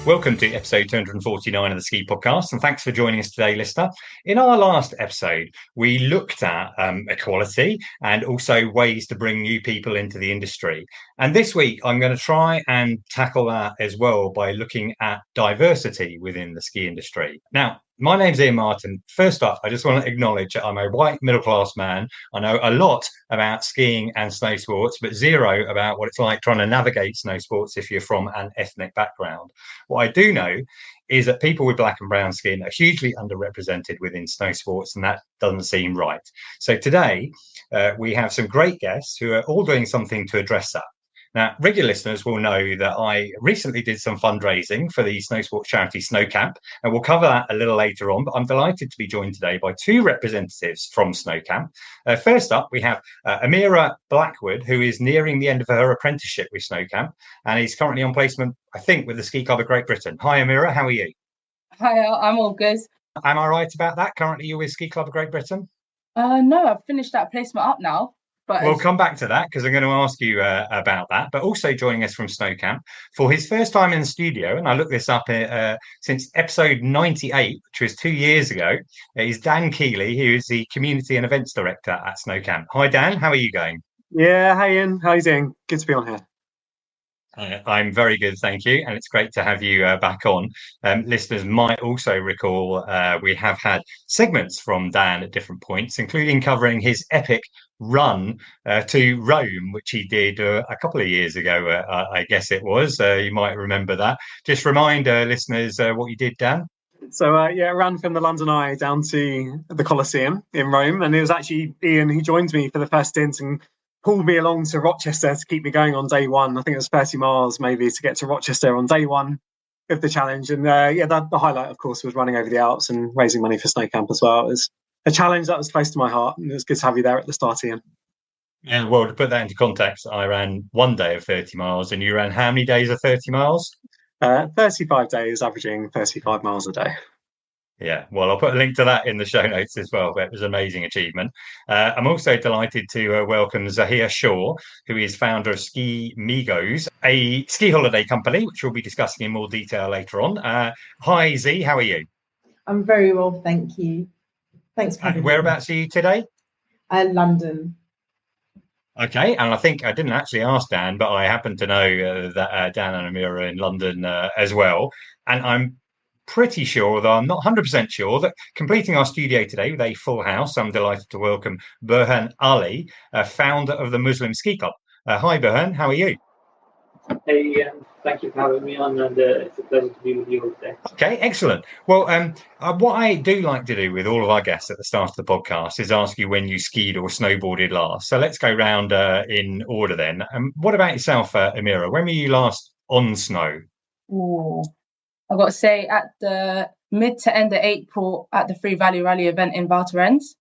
Welcome to episode 249 of the Ski Podcast, and thanks for joining us today, listener. In our last episode, we looked at equality and also ways to bring new people into the industry. And this week, I'm going to try and tackle that as well by looking at diversity within the ski industry. Now, my name's Iain Martin. First up, I just want to acknowledge that I'm a white middle-class man. I know a lot about skiing and snow sports, but zero about what it's like trying to navigate snow sports if you're from an ethnic background. What I do know is that people with black and brown skin are hugely underrepresented within snow sports, and that doesn't seem right. So today, we have some great guests who are all doing something to address that. Now, regular listeners will know that I recently did some fundraising for the snow sports charity Snow Camp, and we'll cover that a little later on. But I'm delighted to be joined today by two representatives from Snow Camp. First up, we have Amirra Blackwood, who is nearing the end of her apprenticeship with Snow Camp, and is currently on placement, I think, with the Ski Club of Great Britain. Hi, Amirra. How are you? Hi, I'm all good. Am I right about that? Currently, you're with Ski Club of Great Britain? No, I've finished that placement up now. But we'll come back to that because I'm going to ask you about that. But also joining us from Snow Camp for his first time in the studio, and I looked this up since episode 98, which was 2 years ago, is Dan Keeley, who is the Community and Events Director at Snow Camp. Hi, Dan. How are you going? Yeah, hey, Ian. How are you doing? Good to be on here. I'm very good, thank you. And it's great to have you back on. Listeners might also recall we have had segments from Dan at different points, including covering his epic run to Rome, which he did a couple of years ago, I guess it was. You might remember that. Just remind listeners what you did, Dan. So, I ran from the London Eye down to the Colosseum in Rome. And it was actually Iain who joined me for the first stint and pulled me along to Rochester to keep me going on day one. I think it was 30 miles maybe to get to Rochester on day one of the challenge. And the highlight, of course, was running over the Alps and raising money for Snow Camp as well. It was a challenge that was close to my heart, and it was good to have you there at the start, Ian. Yeah, well, to put that into context, I ran one day of 30 miles, and you ran how many days of 30 miles? 35 days, averaging 35 miles a day. Yeah, well, I'll put a link to that in the show notes as well. But it was an amazing achievement. I'm also delighted to welcome Zahia Shaw, who is founder of Skimigos, a ski holiday company, which we'll be discussing in more detail later on. Hi, Z, how are you? I'm very well, thank you. Thanks for having me. Whereabouts are you today? London. Okay, and I think I didn't actually ask Dan, but I happen to know that Dan and Amirra are in London as well. And I'm pretty sure, though I'm not 100% sure, that completing our studio today with a full house, I'm delighted to welcome Burhan Ali, founder of the Muslim Ski Club. Hi, Burhan, how are you? Hey, thank you for having me on, and it's a pleasure to be with you today. Okay, excellent. Well, what I do like to do with all of our guests at the start of the podcast is ask you when you skied or snowboarded last. So let's go round in order then. What about yourself, Amirra? When were you last on snow? Ooh. I've got to say, at the mid to end of April at the Free Valley Rally event in Thorens.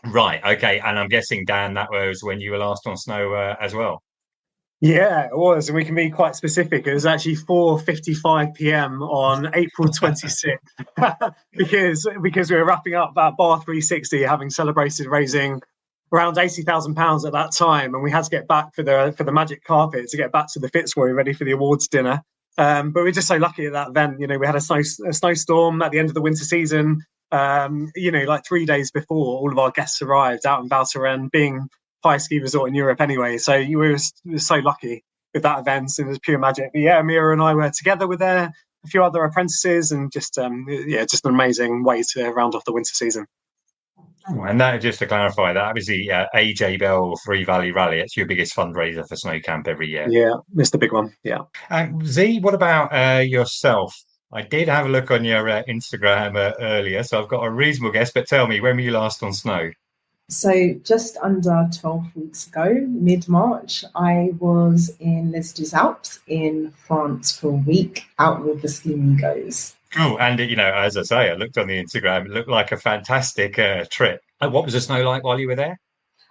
Right, okay. And I'm guessing, Dan, that was when you were last on snow as well. Yeah, it was. And we can be quite specific. It was actually 4:55 p.m. on April 26th because we were wrapping up that Bar 360, having celebrated raising around £80,000 at that time. And we had to get back for the magic carpet to get back to the Fitzroy ready for the awards dinner. But we were just so lucky at that event. We had a snowstorm at the end of the winter season. Like 3 days before all of our guests arrived out in Val Thorens, being high ski resort in Europe anyway. So we were so lucky with that event, and it was pure magic. But yeah, Amirra and I were together with a few other apprentices, and just an amazing way to round off the winter season. And that, just to clarify, that was the AJ Bell Free Valley Rally. It's your biggest fundraiser for Snow Camp every year. Yeah, it's the big one. Yeah. Z, what about yourself? I did have a look on your Instagram earlier, so I've got a reasonable guess. But tell me, when were you last on snow? So just under 12 weeks ago, mid-March, I was in Les Alpes in France for a week out with the Skimigos. Cool. And, as I say, I looked on the Instagram, it looked like a fantastic trip. What was the snow like while you were there?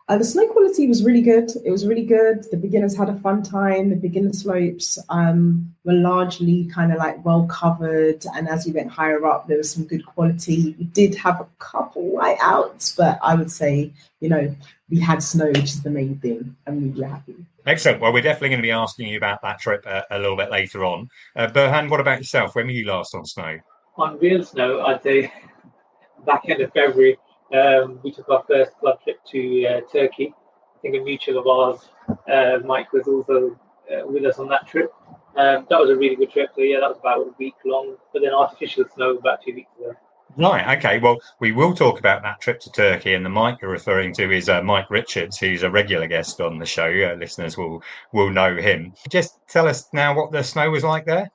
The snow quality was really good. It was really good. The beginners had a fun time. The beginner slopes were largely kind of like well covered. And as you went higher up, there was some good quality. We did have a couple whiteouts, but I would say, we had snow, which is the main thing. I'm really happy. Excellent. Well, we're definitely going to be asking you about that trip a little bit later on. Burhan, what about yourself? When were you last on snow? On real snow, I'd say back end of February, we took our first club trip to Turkey. I think a mutual of ours, Mike, was also with us on that trip. That was a really good trip. So yeah, that was about a week long, but then artificial snow about 2 weeks ago. Right. Okay. Well, we will talk about that trip to Turkey, and the Mike you're referring to is Mike Richards, who's a regular guest on the show. Listeners will know him. Just tell us now what the snow was like there.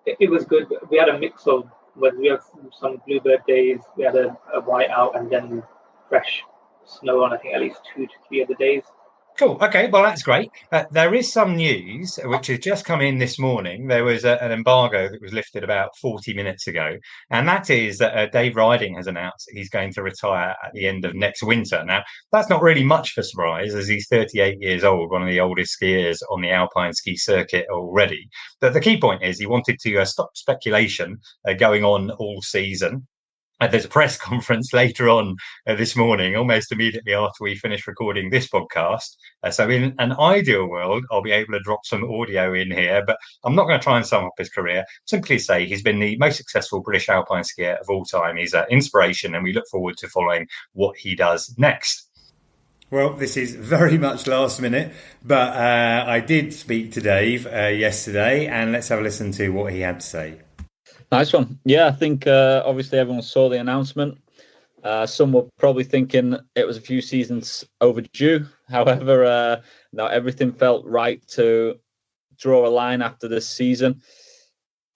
It was good. We had a mix of when we had some bluebird days. We had a white out and then fresh snow on, I think, at least 2 to 3 of the days. Cool. Okay. Well, that's great. There is some news which has just come in this morning. There was an embargo that was lifted about 40 minutes ago. And that is that Dave Ryding has announced he's going to retire at the end of next winter. Now, that's not really much for surprise, as he's 38 years old, one of the oldest skiers on the alpine ski circuit already. But the key point is he wanted to stop speculation going on all season. There's a press conference later on this morning, almost immediately after we finish recording this podcast. So in an ideal world, I'll be able to drop some audio in here, but I'm not going to try and sum up his career. Simply say he's been the most successful British alpine skier of all time. He's an inspiration, and we look forward to following what he does next. Well, this is very much last minute, but I did speak to Dave yesterday, and let's have a listen to what he had to say. Nice one. Yeah, I think obviously everyone saw the announcement. Some were probably thinking it was a few seasons overdue. However, now everything felt right to draw a line after this season.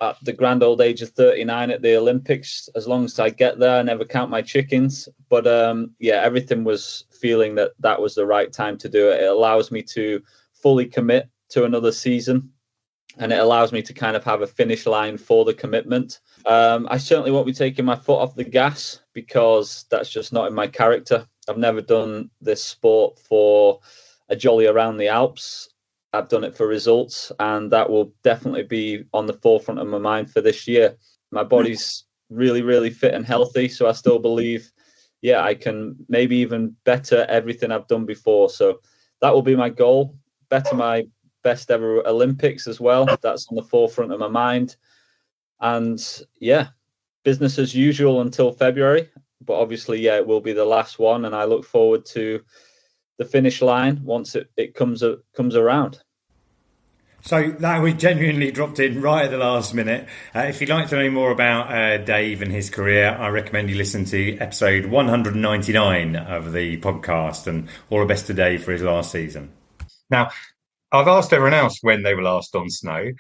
At the grand old age of 39 at the Olympics, as long as I get there, I never count my chickens. But yeah, everything was feeling that was the right time to do it. It allows me to fully commit to another season. And it allows me to kind of have a finish line for the commitment. I certainly won't be taking my foot off the gas because that's just not in my character. I've never done this sport for a jolly around the Alps. I've done it for results, and that will definitely be on the forefront of my mind for this year. My body's really, really fit and healthy, so I still believe, yeah, I can maybe even better everything I've done before. So that will be my goal, better my best ever Olympics as well. That's on the forefront of my mind. And yeah, business as usual until February. But obviously, yeah, it will be the last one. And I look forward to the finish line once it comes around. So that was genuinely dropped in right at the last minute. If you'd like to know more about Dave and his career, I recommend you listen to episode 199 of the podcast, and all the best to Dave for his last season. Now, I've asked everyone else when they were last on snow.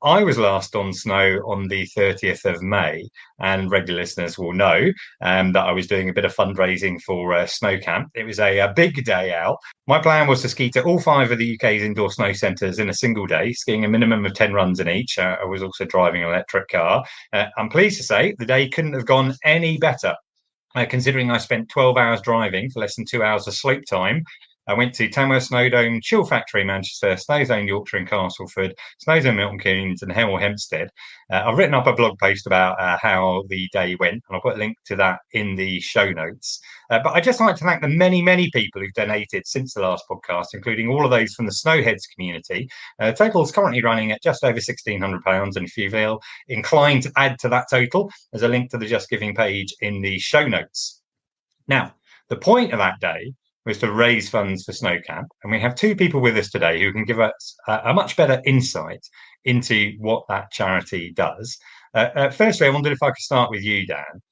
I was last on snow on the 30th of May, and regular listeners will know that I was doing a bit of fundraising for Snow Camp. It was a big day out. My plan was to ski to all 5 of the UK's indoor snow centres in a single day, skiing a minimum of 10 runs in each. I was also driving an electric car. I'm pleased to say the day couldn't have gone any better, considering I spent 12 hours driving for less than 2 hours of sleep time. I went to Tamworth Snowdome, Chill Factory Manchester, Snowzone Yorkshire and Castleford, Snowzone Milton Keynes and Hemel Hempstead. I've written up a blog post about how the day went, and I'll put a link to that in the show notes. But I'd just like to thank the many, many people who've donated since the last podcast, including all of those from the Snowheads community. Total is currently running at just over £1,600, and if you feel inclined to add to that total, there's a link to the JustGiving page in the show notes. Now, the point of that day was to raise funds for Snow Camp. And we have 2 people with us today who can give us a much better insight into what that charity does. Firstly, I wondered if I could start with you, Dan.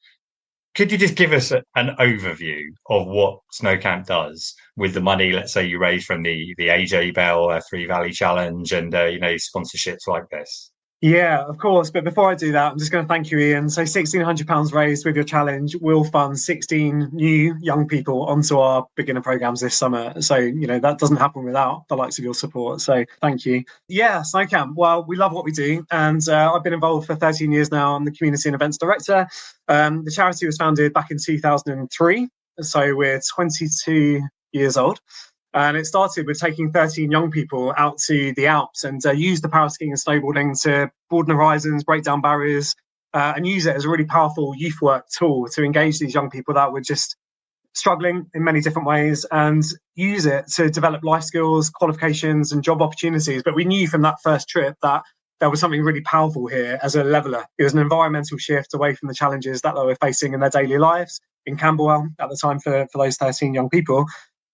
Could you just give us an overview of what Snow Camp does with the money, let's say, you raise from the AJ Bell Three Valley Challenge and, sponsorships like this? Yeah, of course. But before I do that, I'm just going to thank you, Iain. So £1,600 raised with your challenge will fund 16 new young people onto our beginner programs this summer. So, that doesn't happen without the likes of your support. So thank you. Yeah, Snow Camp. Well, we love what we do. And I've been involved for 13 years now. I'm the Community and Events Director. The charity was founded back in 2003. So we're 22 years old. And it started with taking 13 young people out to the Alps and use the para-skiing and snowboarding to broaden horizons, break down barriers, and use it as a really powerful youth work tool to engage these young people that were just struggling in many different ways and use it to develop life skills, qualifications and job opportunities. But we knew from that first trip that there was something really powerful here as a leveller. It was an environmental shift away from the challenges that they were facing in their daily lives in Camberwell at the time for those 13 young people.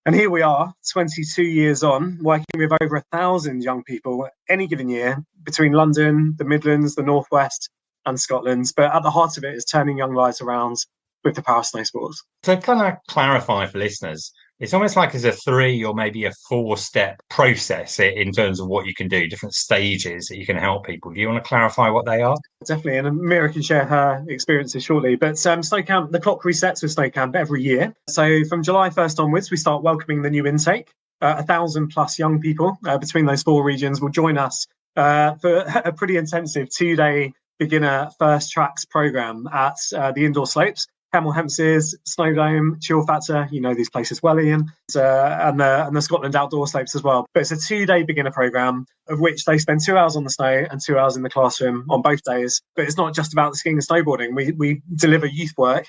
And here we are, 22 years on, working with over 1,000 young people any given year between London, the Midlands, the Northwest and Scotland. But at the heart of it is turning young lives around with the power of snow sports. So can I clarify for listeners, it's almost like it's a 3 or maybe a 4-step process in terms of what you can do, different stages that you can help people. Do you want to clarify what they are? Definitely, and Amirra can share her experiences shortly. But Snow Camp, the clock resets with Snow Camp every year. So from July 1st onwards, we start welcoming the new intake. 1,000 plus young people between those 4 regions will join us for a pretty intensive 2-day beginner first tracks programme at the indoor slopes. Hemel Hempstead, Snowdome, Chill Factor, you know these places well, Iain, and the Scotland outdoor slopes as well. But it's a 2-day beginner programme of which they spend 2 hours on the snow and 2 hours in the classroom on both days. But it's not just about the skiing and snowboarding. We deliver youth work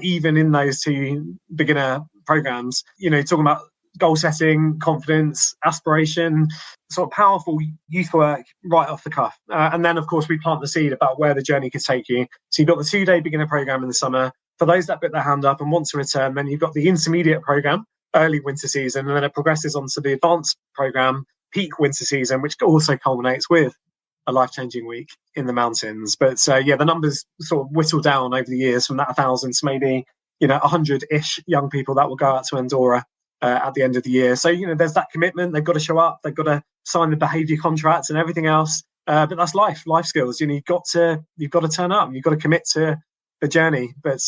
even in those 2 beginner programmes. You know, talking about goal setting, confidence, aspiration, sort of powerful youth work right off the cuff. And then, of course, we plant the seed about where the journey could take you. So you've got the 2-day beginner programme in the summer. For those that put their hand up and want to return, then you've got the intermediate programme, early winter season, and then it progresses on to the advanced programme, peak winter season, which also culminates with a life-changing week in the mountains. But the numbers sort of whittle down over the years from that 1,000 to maybe 100-ish young people that will go out to Andorra at the end of the year. So there's that commitment. They've got to show up. They've got to sign the behaviour contracts and everything else. But that's life skills. You've got to turn up. You've got to commit to the journey. But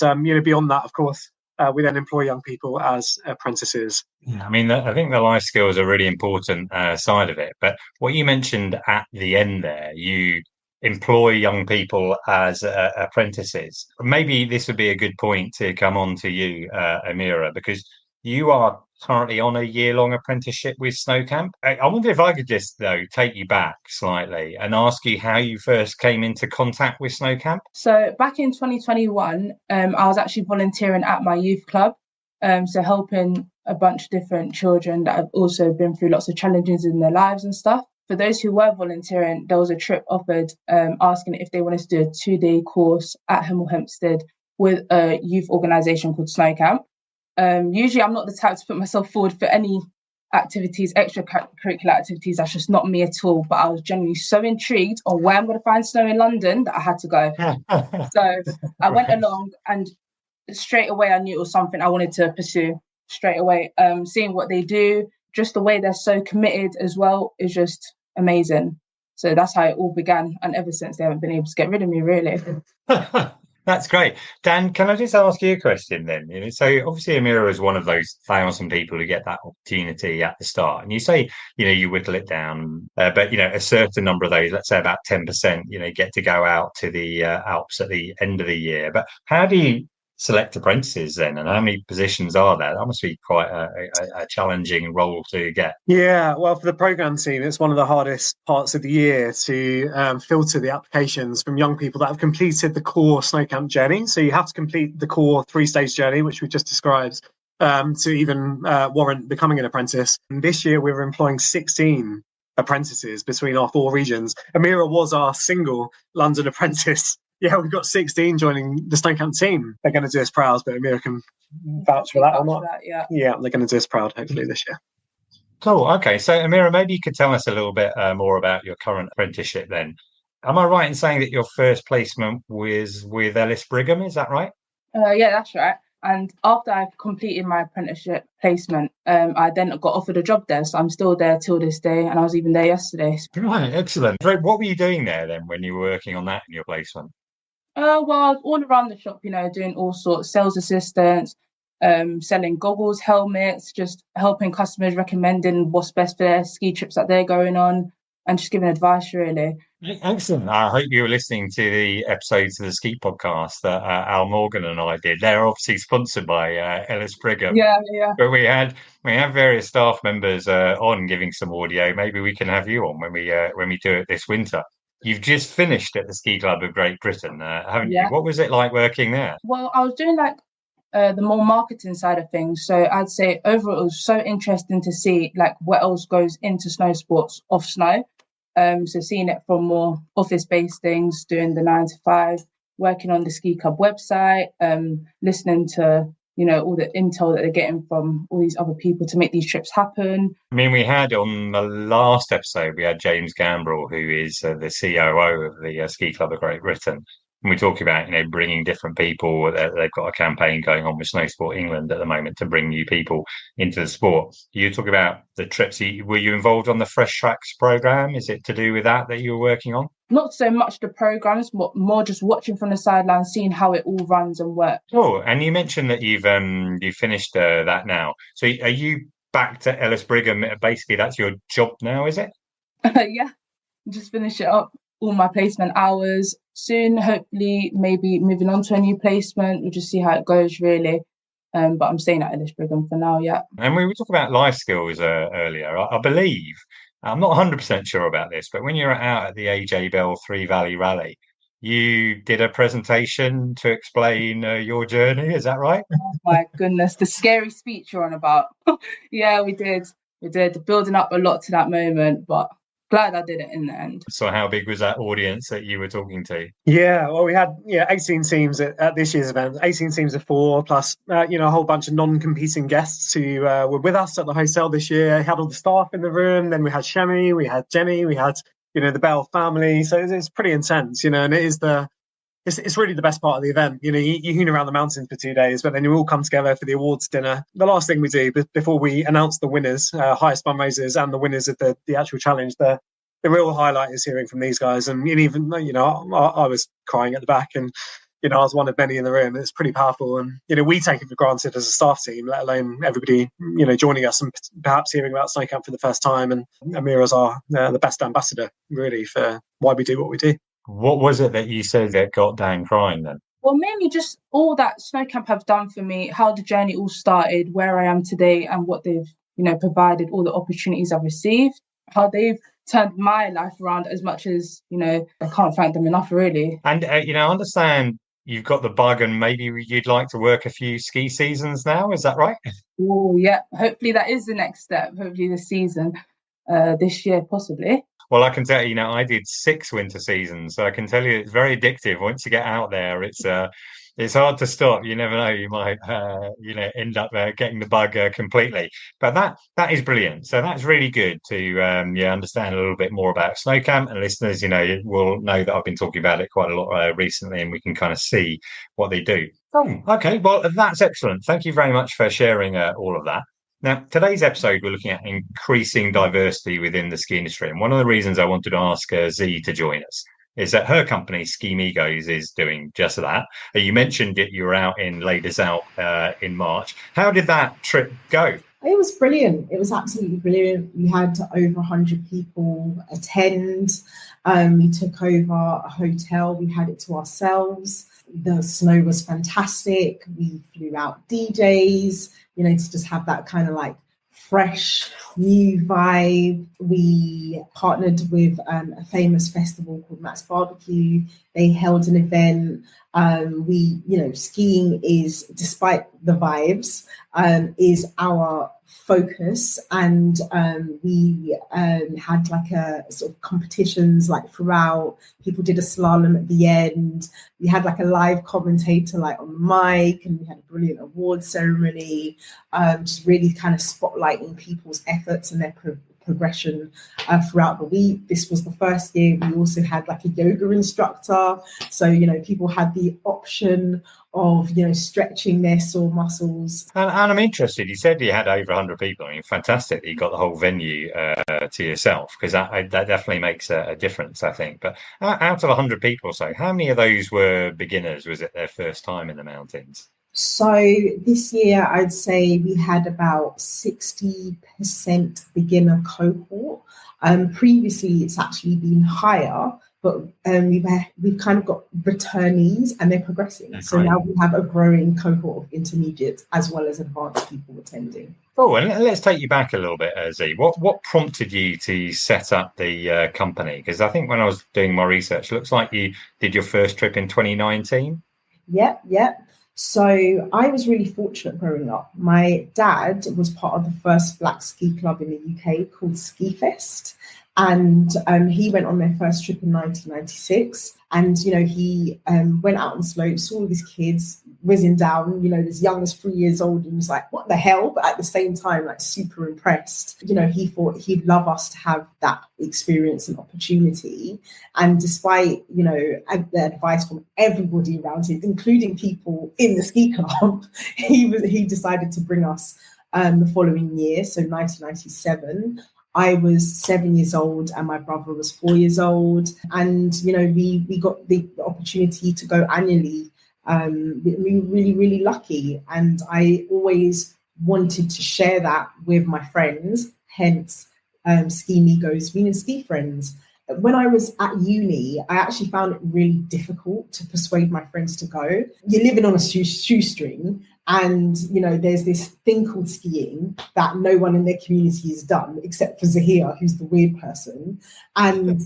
beyond that, of course, we then employ young people as apprentices. Yeah, I mean, I think the life skills are a really important side of it. But what you mentioned at the end there, you employ young people as apprentices. Maybe this would be a good point to come on to you, Amirra, because you are currently on a year-long apprenticeship with Snow Camp. I wonder if I could just, though, take you back slightly and ask you how you first came into contact with Snow Camp. So back in 2021, I was actually volunteering at my youth club, so helping a bunch of different children that have also been through lots of challenges in their lives and stuff. For those who were volunteering, there was a trip offered asking if they wanted to do a 2-day course at Hemel Hempstead with a youth organisation called Snow Camp. Usually I'm not the type to put myself forward for any activities, extracurricular activities. That's just not me at all. But I was genuinely so intrigued on where I'm going to find snow in London that I had to go. So I went along and straight away I knew it was something I wanted to pursue straight away. Seeing what they do, just the way they're so committed as well is just amazing. So that's how it all began. And ever since, they haven't been able to get rid of me, really. That's great. Dan, can I just ask you a question then? So obviously Amirra is one of those 1,000 people who get that opportunity at the start. And you say, you whittle it down, but, a certain number of those, let's say about 10%, get to go out to the Alps at the end of the year. But how do you select apprentices then, and how many positions are there? That must be quite a challenging role to get. Yeah, well, for the programme team, it's one of the hardest parts of the year to filter the applications from young people that have completed the core Snow Camp journey. So you have to complete the core 3-stage journey, which we just described, to even warrant becoming an apprentice. And this year, we were employing 16 apprentices between our 4 regions. Amirra was our single London apprentice. Yeah, we've got 16 joining the Snow Camp team. They're going to do us proud, but Amirra can vouch for that or not. Yeah, they're going to do us proud, hopefully, this year. Cool. Okay, so Amirra, maybe you could tell us a little bit more about your current apprenticeship then. Am I right in saying that your first placement was with Ellis Brigham? Is that right? Yeah, that's right. And after I've completed my apprenticeship placement, I then got offered a job there. So I'm still there till this day, and I was even there yesterday. Right, excellent. So what were you doing there then when you were working on that in your placement? Well, I was all around the shop, doing all sorts, sales assistants, selling goggles, helmets, just helping customers, recommending what's best for their ski trips that they're going on, and just giving advice, really. Excellent. I hope you were listening to the episodes of the Ski Podcast that Al Morgan and I did. They're obviously sponsored by Ellis Brigham. Yeah. But we had various staff members on giving some audio. Maybe we can have you on when we do it this winter. You've just finished at the Ski Club of Great Britain, haven't you? What was it like working there? Well, I was doing the more marketing side of things. So I'd say overall it was so interesting to see like what else goes into snow sports off snow. So seeing it from more office-based things, doing the 9 to 5, working on the ski club website, listening to, you know, all the intel that they're getting from all these other people to make these trips happen. I mean, we had on the last episode, we had James Gambrell, who is the COO of the Ski Club of Great Britain. And we talk about, you know, bringing different people. They've got a campaign going on with Snow Sport England at the moment to bring new people into the sport. You talk about the trips. Were you involved on the Fresh Tracks programme? Is it to do with that you were working on? Not so much the programmes, but more just watching from the sidelines, seeing how it all runs and works. Oh, and you mentioned that you finished that now. So are you back to Ellis Brigham? Basically, that's your job now, is it? Yeah, just finish it up. All my placement hours soon, hopefully maybe moving on to a new placement. We'll just see how it goes really. But I'm staying at Ellis Brigham for now, yeah. And we were talking about life skills earlier. I believe, I'm not 100% sure about this, but when you were out at the AJ Bell Three Valley Rally, you did a presentation to explain your journey. Is that right? Oh my goodness, the scary speech you're on about. Yeah, we did. Building up a lot to that moment, but glad I did it in the end. So how big was that audience that you were talking to? Yeah, well, we had 18 teams at this year's event, 18 teams of 4, plus a whole bunch of non-competing guests who were with us at the hotel this year. We had all the staff in the room. Then we had Shemi, we had Jenny, we had the Bell family. So it's pretty intense, and it is it's really the best part of the event. You hoon around the mountains for 2 days, but then you all come together for the awards dinner. The last thing we do before we announce the winners, highest fundraisers and the winners of the actual challenge, the real highlight is hearing from these guys. And even, I was crying at the back, and, I was one of many in the room. It's pretty powerful. And, we take it for granted as a staff team, let alone everybody, joining us and perhaps hearing about Snow Camp for the first time. And Amirra's the best ambassador, really, for why we do what we do. What was it that you said that got Dan crying then? Well, mainly just all that Snow Camp have done for me, how the journey all started, where I am today, and what they've, provided, all the opportunities I've received, how they've turned my life around as much as, I can't thank them enough, really. And, I understand you've got the bug and maybe you'd like to work a few ski seasons now. Is that right? Oh, yeah. Hopefully that is the next step. Hopefully this season, this year, possibly. Well, I can tell you, I did 6 winter seasons, so I can tell you it's very addictive. Once you get out there, it's hard to stop. You never know, you might, end up getting the bug completely. But that is brilliant. So that's really good to understand a little bit more about Snow Camp. And listeners, will know that I've been talking about it quite a lot recently, and we can kind of see what they do. Oh, okay. Well, that's excellent. Thank you very much for sharing all of that. Now, today's episode, we're looking at increasing diversity within the ski industry. And one of the reasons I wanted to ask Z to join us is that her company, Skimigos, is doing just that. You mentioned that you were out in Les Deux Alpes in March. How did that trip go? It was brilliant. It was absolutely brilliant. We had over 100 people attend. We took over a hotel. We had it to ourselves. The snow was fantastic. We flew out DJs, to just have that kind of like fresh, new vibe. We partnered with a famous festival called Matt's Barbecue. They held an event. Skiing is, despite the vibes, is our focus, and we had like a sort of competitions like throughout. People did a slalom at the end. We had like a live commentator like on the mic, and we had a brilliant award ceremony, just really kind of spotlighting people's efforts and their progression throughout the week. This was the first year. We also had like a yoga instructor, so people had the option of stretching their sore muscles. And I'm interested, you said you had over 100 people. I mean, fantastic that you got the whole venue to yourself, because that definitely makes a difference, I think. But out of 100 people or so, how many of those were beginners? Was it their first time in the mountains? So this year, I'd say we had about 60% beginner cohort. Previously, it's actually been higher, but we've kind of got returnees and they're progressing. That's so great. Now we have a growing cohort of intermediates as well as advanced people attending. Oh, and let's take you back a little bit, Z. What prompted you to set up the company? Because I think when I was doing my research, it looks like you did your first trip in 2019. Yep. So I was really fortunate growing up. My dad was part of the first black ski club in the UK called Ski Fest. And he went on their first trip in 1996. And, he went out on slopes, saw all these kids whizzing down, as young as 3 years old, and was like, what the hell? But at the same time, like, super impressed. He thought he'd love us to have that experience and opportunity. And despite, the advice from everybody around him, including people in the ski club, he decided to bring us the following year, so 1997. I was 7 years old and my brother was 4 years old. And, we got the opportunity to go annually. We were really, really lucky. And I always wanted to share that with my friends, hence Skimigos, being ski friends. When I was at uni, I actually found it really difficult to persuade my friends to go. You're living on a shoestring. And, there's this thing called skiing that no one in their community has done, except for Zahia, who's the weird person. And,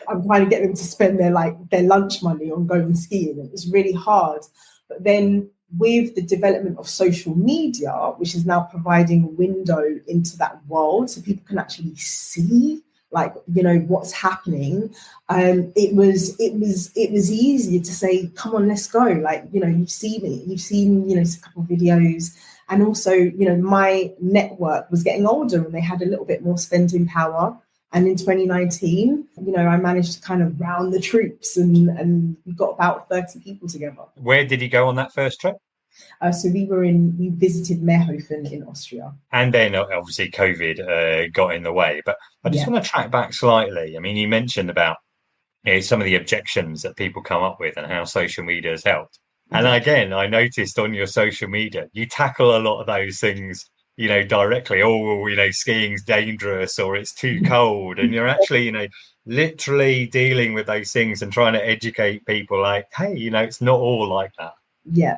I'm trying to get them to spend their lunch money on going skiing. It was really hard. But then with the development of social media, which is now providing a window into that world so people can actually see what's happening. It was easier to say, come on, let's go. You've seen it. You've seen, a couple of videos. And also, my network was getting older and they had a little bit more spending power. And in 2019, I managed to kind of round the troops and we got about 30 people together. Where did you go on that first trip? So we visited Meerhofen in Austria. And then obviously COVID got in the way. But I just want to track back slightly. I mean, you mentioned about some of the objections that people come up with and how social media has helped. And again, I noticed on your social media, you tackle a lot of those things, directly. Skiing's dangerous or it's too cold. And you're actually, literally dealing with those things and trying to educate people like, hey, it's not all like that. Yeah,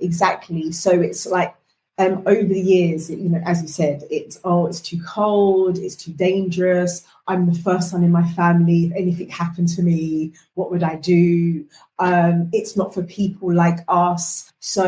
exactly. So it's like over the years, as you said, it's too cold, it's too dangerous. I'm the first son in my family. If anything happened to me, what would I do? It's not for people like us. So,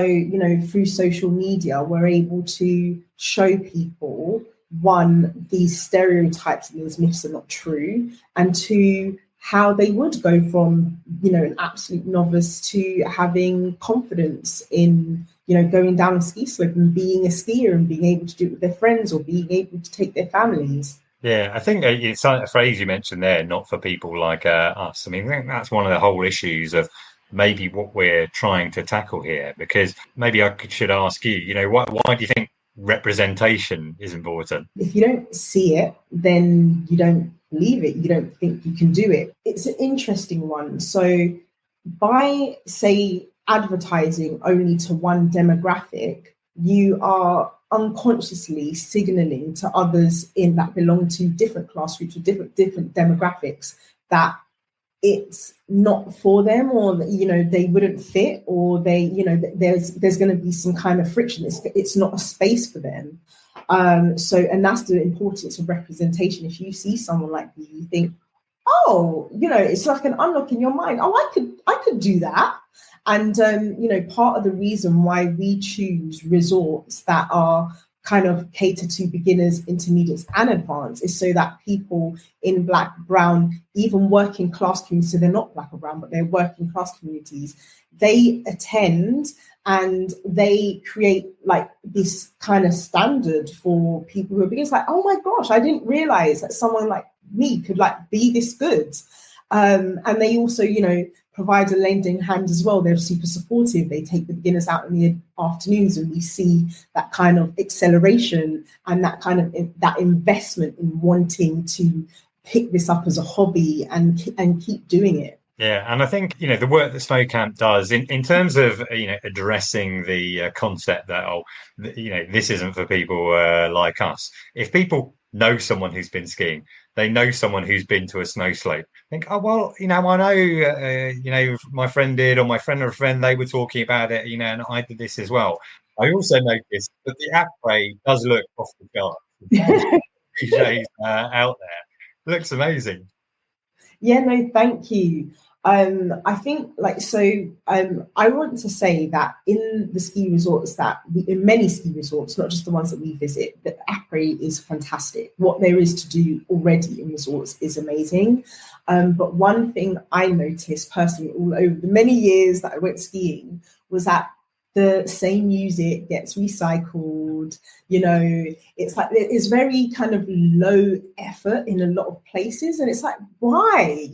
through social media, we're able to show people, one, these stereotypes and these myths are not true, and two, how they would go from, an absolute novice to having confidence in, going down a ski slope and being a skier and being able to do it with their friends or being able to take their families. Yeah, I think it's a phrase you mentioned there, not for people like us. I mean, I think that's one of the whole issues of maybe what we're trying to tackle here, because maybe I should ask you, why do you think representation is important? If you don't see it, then you don't believe it. You don't think you can do it. It's an interesting one. So by, say, advertising only to one demographic, you are unconsciously signaling to others in that belong to different class groups or different demographics that it's not for them, or they wouldn't fit, or they there's going to be some kind of friction. It's not a space for them. And that's the importance of representation. If you see someone like you, you think, oh, it's like an unlock in your mind. Oh, I could do that. And part of the reason why we choose resorts that are kind of catered to beginners, intermediates, and advanced is so that people in Black, brown, even working class communities, so they're not Black or brown, but they're working class communities, they attend and they create like this kind of standard for people who are beginners. Like, oh my gosh, I didn't realize that someone like me could like be this good. And they also, provide a lending hand as well. They're super supportive. They take the beginners out in the afternoons, and we see that kind of acceleration and that kind of that investment in wanting to pick this up as a hobby and keep doing it. Yeah, and I think the work that Snow Camp does in terms of addressing the concept that this isn't for people like us. If people know someone who's been skiing, they know someone who's been to a snow slope, think, oh well, I know my friend did, or my friend or a friend, they were talking about it, and I did this as well. I also noticed that the apres does look off the chart. DJs out there, looks amazing. Yeah, no, thank you. I think I want to say that in the ski resorts in many ski resorts, not just the ones that we visit, that Apres is fantastic. What there is to do already in resorts is amazing. But one thing I noticed personally all over the many years that I went skiing was that the same music gets recycled. It's very kind of low effort in a lot of places. And it's like, why,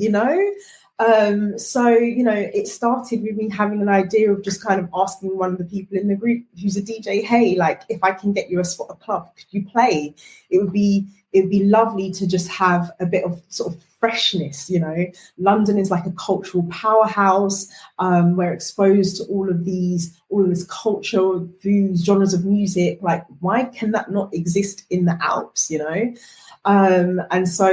it started with me having an idea of just kind of asking one of the people in the group who's a DJ, hey, like, if I can get you a spot of club, could you play? It would be lovely to just have a bit of sort of freshness. London is like a cultural powerhouse. We're exposed to all of this culture, foods, genres of music. Like, why can that not exist in the Alps? And so,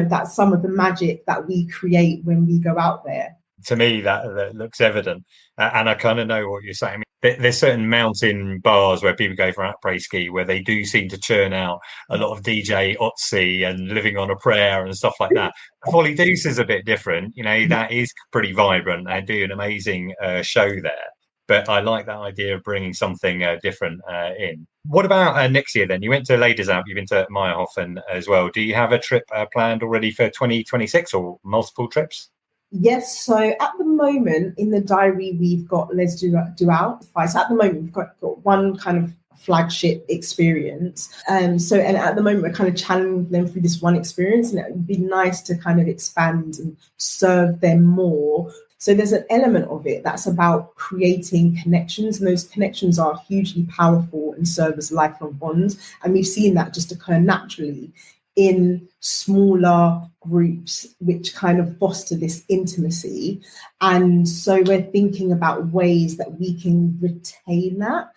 that's some of the magic that we create when we go out there. To me, that looks evident. And I kind of know what you're saying. There's certain mountain bars where people go for apres-ski where they do seem to churn out a lot of DJ Otzi and Living on a Prayer and stuff like that. Folly Deuce is a bit different. That is pretty vibrant. They do an amazing show there. But I like that idea of bringing something different in. What about next year then? You went to Ladies Alp, you've been to Meyerhofen as well. Do you have a trip planned already for 2026 or multiple trips? Yes, so at the moment in the diary, we've got Les do Alpes. So at the moment, we've got one kind of flagship experience. And at the moment, we're kind of channeling them through this one experience, and it would be nice to kind of expand and serve them more. So there's an element of it that's about creating connections, and those connections are hugely powerful and serve as lifelong bonds. And we've seen that just occur naturally in smaller groups, which kind of foster this intimacy. And so we're thinking about ways that we can retain that.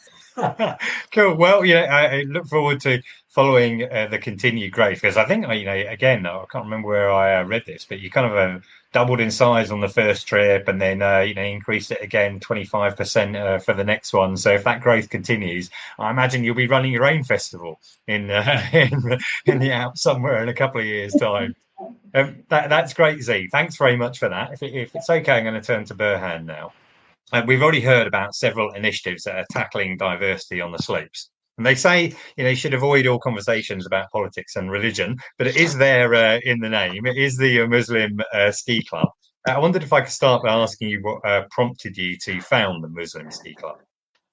Cool. Well, I look forward to following the continued growth, because I think, again, I can't remember where I read this, but you kind of doubled in size on the first trip and then, increased it again 25% for the next one. So if that growth continues, I imagine you'll be running your own festival in the Alps somewhere in a couple of years' time. That's great, Z. Thanks very much for that. If it's okay, I'm going to turn to Burhan now. We've already heard about several initiatives that are tackling diversity on the slopes. And they say, you should avoid all conversations about politics and religion, but it is there in the name. It is the Muslim Ski Club. I wondered if I could start by asking you what prompted you to found the Muslim Ski Club.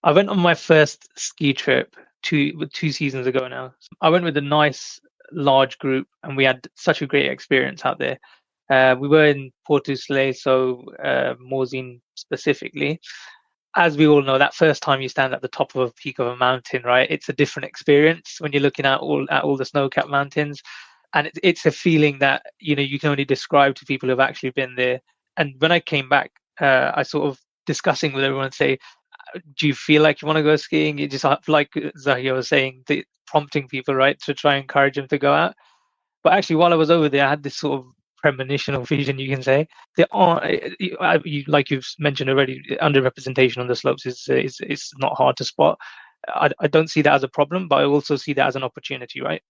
I went on my first ski trip two seasons ago now. I went with a nice large group and we had such a great experience out there. We were in Porto Soleil, so Morzine specifically. As we all know, that first time you stand at the top of a peak of a mountain, right? It's a different experience when you're looking at all the snow-capped mountains, and it's a feeling that you can only describe to people who've actually been there. And when I came back, I sort of discussing with everyone, say, "Do you feel like you want to go skiing?" You just like Zahia was saying, prompting people, right, to try and encourage them to go out. But actually, while I was over there, I had this sort of premonition or vision, you can say. There are, like you've mentioned already, underrepresentation on the slopes is not hard to spot. I don't see that as a problem, but I also see that as an opportunity, right?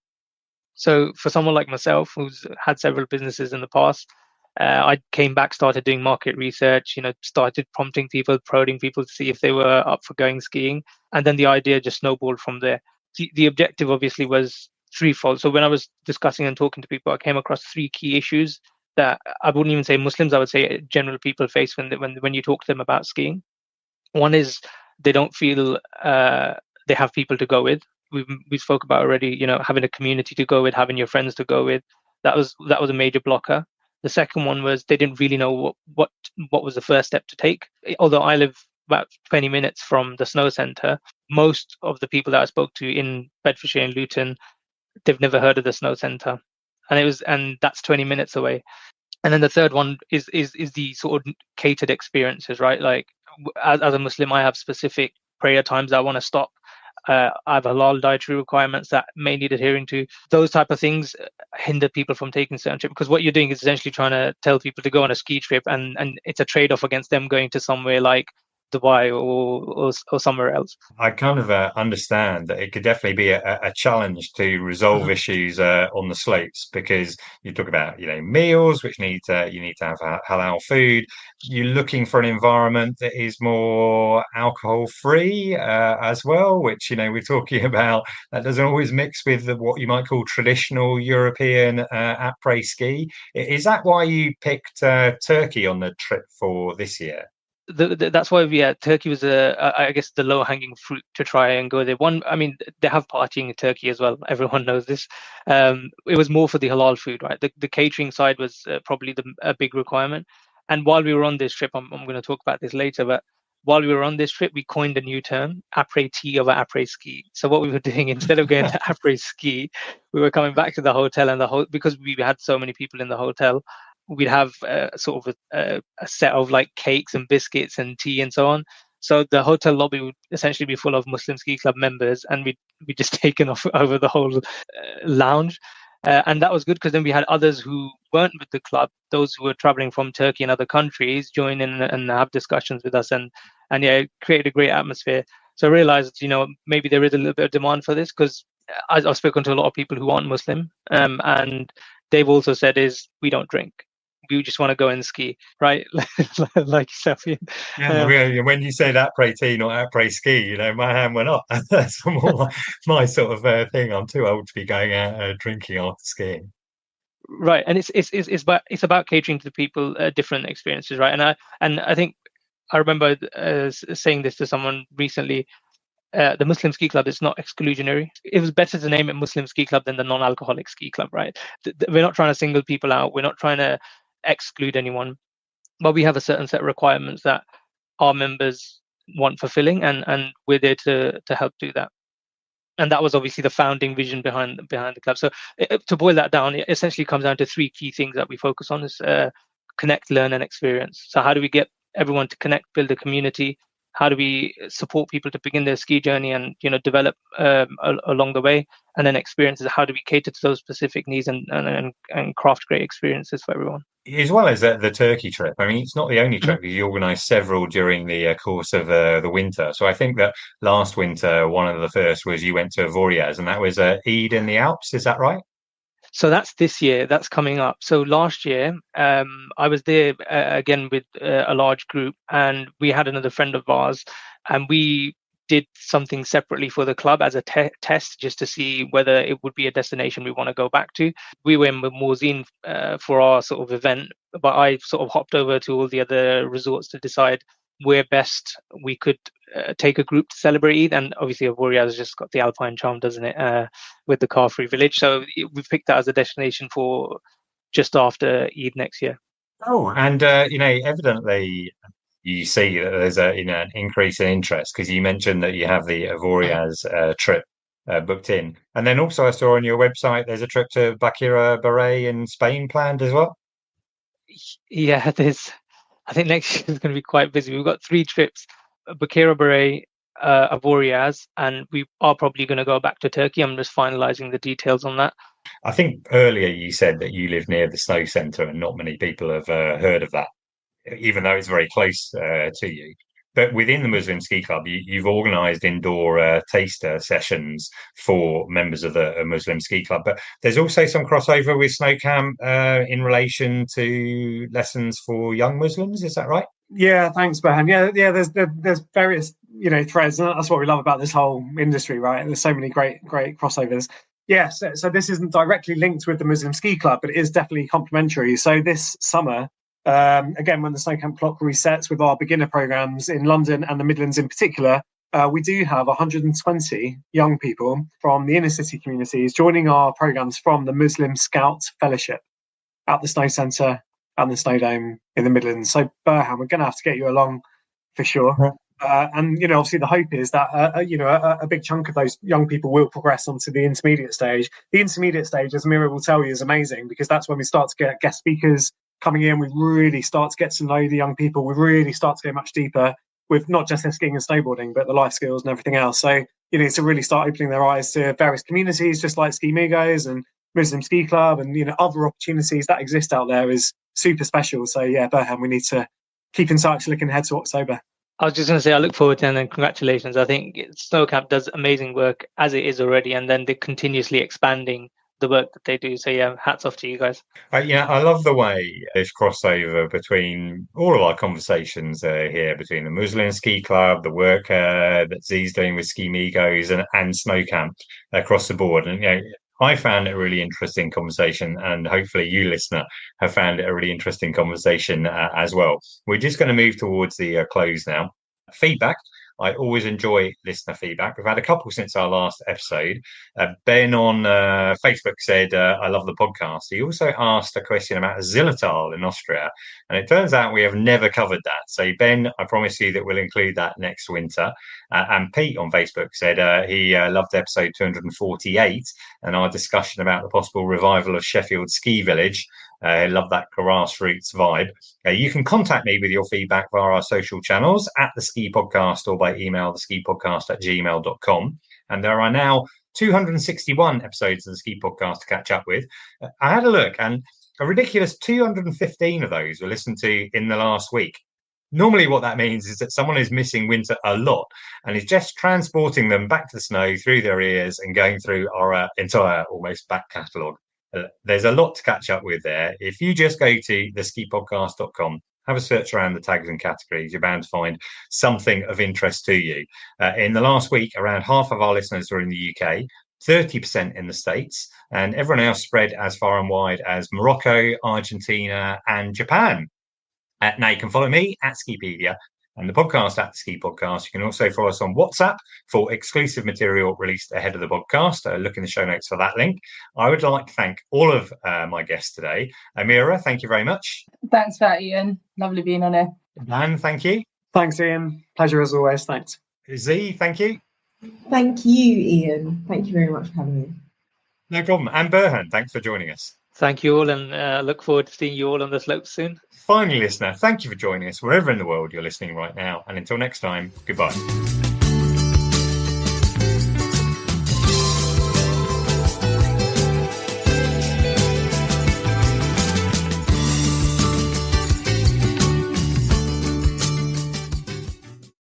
So for someone like myself, who's had several businesses in the past, I came back, started doing market research, started prompting people, prodding people to see if they were up for going skiing. And then the idea just snowballed from there. The objective obviously was threefold. So when I was discussing and talking to people, I came across three key issues that I wouldn't even say Muslims, I would say general people face when you talk to them about skiing. One is they don't feel they have people to go with. We spoke about already, having a community to go with, having your friends to go with. That was a major blocker. The second one was they didn't really know what was the first step to take. Although I live about 20 minutes from the snow centre, most of the people that I spoke to in Bedfordshire and Luton, they've never heard of the snow centre, and that's 20 minutes away. And then the third one is the sort of catered experiences, right? Like as a Muslim, I have specific prayer times that I want to stop. I have halal dietary requirements that may need adhering to. Those type of things hinder people from taking certain trips, because what you're doing is essentially trying to tell people to go on a ski trip, and it's a trade-off against them going to somewhere like Dubai or somewhere else. I kind of understand that it could definitely be a challenge to resolve issues on the slopes, because you talk about, meals, which you need to have halal food. You're looking for an environment that is more alcohol free as well, which we're talking about. That doesn't always mix with what you might call traditional European apres-ski. Is that why you picked Turkey on the trip for this year? That's why Turkey was I guess the low hanging fruit to try and go there. They have partying in Turkey as well. Everyone knows this. It was more for the halal food, right? The catering side was probably a big requirement. And while we were on this trip, I'm going to talk about this later, but while we were on this trip, we coined a new term, apres-tea over apres-ski. So what we were doing, instead of going to apres-ski, we were coming back to the hotel, and because we had so many people in the hotel, we'd have sort of a set of like cakes and biscuits and tea and so on. So the hotel lobby would essentially be full of Muslim Ski Club members, and we'd just taken off over the whole lounge. And that was good, because then we had others who weren't with the club, those who were traveling from Turkey and other countries, join in and have discussions with us, and it created a great atmosphere. So I realized, maybe there is a little bit of demand for this, because I've spoken to a lot of people who aren't Muslim, and they've also said we don't drink. We just want to go and ski, right? Like yourself. Yeah, when you said apres-tea, not apres-ski, my hand went up. That's more my sort of thing. I'm too old to be going out drinking after skiing. Right, and it's about catering to the people different experiences, right? And I think I remember saying this to someone recently. The Muslim Ski Club is not exclusionary. It was better to name it Muslim Ski Club than the non-alcoholic ski club, right? We're not trying to single people out. We're not trying to exclude anyone, but we have a certain set of requirements that our members want fulfilling, and we're there to help do that. And that was obviously the founding vision behind the club. So to boil that down, it essentially comes down to three key things that we focus on: is connect, learn, and experience. So how do we get everyone to connect, build a community? How do we support people to begin their ski journey and develop along the way? And then experiences, how do we cater to those specific needs and craft great experiences for everyone? As well as the Turkey trip, it's not the only trip. You organised several during the course of the winter. So I think that last winter, one of the first was you went to Avoriaz, and that was Eid in the Alps. Is that right? So that's this year. That's coming up. So last year, I was there again with a large group, and we had another friend of ours, and we did something separately for the club as a test, just to see whether it would be a destination we want to go back to. We went with Morzine for our sort of event, but I sort of hopped over to all the other resorts to decide where best we could take a group to celebrate Eid. And obviously Avoriaz has just got the Alpine charm, doesn't it, with the car-free village. So we picked that as a destination for just after Eid next year. Oh, and evidently you see that there's an increase in interest, because you mentioned that you have the Avoriaz trip booked in, and then also I saw on your website there's a trip to Blackwood in Spain planned as well. Yeah, I think next year is going to be quite busy. We've got 3 trips: Blackwood, Avoriaz, and we are probably going to go back to Turkey. I'm just finalizing the details on that. I think earlier you said that you live near the snow centre, and not many people have heard of that, even though it's very close to you. But within the Muslim Ski Club, you've organised indoor taster sessions for members of the Muslim Ski Club. But there's also some crossover with Snow Camp in relation to lessons for young Muslims. Is that right? Yeah, thanks, Burhan. Yeah. There's various threads, and that's what we love about this whole industry, right? There's so many great crossovers. Yeah, so this isn't directly linked with the Muslim Ski Club, but it is definitely complementary. So this summer, again, when the Snow Camp clock resets with our beginner programs in London and the Midlands in particular, we do have 120 young people from the inner city communities joining our programs from the Muslim Scout Fellowship at the Snow Centre and the Snow Dome in the Midlands. So Burhan, we're going to have to get you along for sure. And obviously the hope is that a big chunk of those young people will progress onto the intermediate stage. The intermediate stage, as Amirra will tell you, is amazing, because that's when we start to get guest speakers coming in. We really start to get to know the young people. We really start to go much deeper with not just their skiing and snowboarding, but the life skills and everything else. So to really start opening their eyes to various communities, just like Skimigos and Muslim Ski Club, and other opportunities that exist out there, is super special. So yeah, Burhan, we need to keep in touch, looking ahead to October. I was just going to say, I look forward to it, and then congratulations. I think Snowcamp does amazing work as it is already, and then they're continuously expanding the work that they do. So yeah, hats off to you guys. Yeah, I love the way there's crossover between all of our conversations here, between the Muslim Ski Club, the work that Z's doing with Skimigos and Snowcamp across the board. And, I found it a really interesting conversation, and hopefully you, listener, have found it a really interesting conversation as well. We're just going to move towards the close now. Feedback. I always enjoy listener feedback. We've had a couple since our last episode. Ben on Facebook said, I love the podcast. He also asked a question about Zillertal in Austria. And it turns out we have never covered that. So, Ben, I promise you that we'll include that next winter. And Pete on Facebook said he loved episode 248 and our discussion about the possible revival of Sheffield Ski Village. I love that grassroots vibe. You can contact me with your feedback via our social channels at The Ski Podcast or by email theskipodcast@gmail.com. And there are now 261 episodes of The Ski Podcast to catch up with. I had a look, and a ridiculous 215 of those were listened to in the last week. Normally what that means is that someone is missing winter a lot and is just transporting them back to the snow through their ears and going through our entire almost back catalogue. There's a lot to catch up with there. If you just go to theskipodcast.com, have a search around the tags and categories, you're bound to find something of interest to you. In the last week, around half of our listeners were in the UK, 30% in the States, and everyone else spread as far and wide as Morocco, Argentina, and Japan. Now you can follow me at Skipedia and the podcast at the Ski Podcast. You can also follow us on WhatsApp for exclusive material released ahead of the podcast. Look in the show notes for that link. I would like to thank all of my guests today. Amirra, thank you very much. Thanks for that, Ian. Lovely being on here. Dan, thank you. Thanks, Ian. Pleasure as always. Thanks. Z, thank you. Thank you, Ian. Thank you very much for having me. No problem. And Burhan, thanks for joining us. Thank you all, and look forward to seeing you all on the slopes soon. Finally, listener, thank you for joining us wherever in the world you're listening right now. And until next time, goodbye.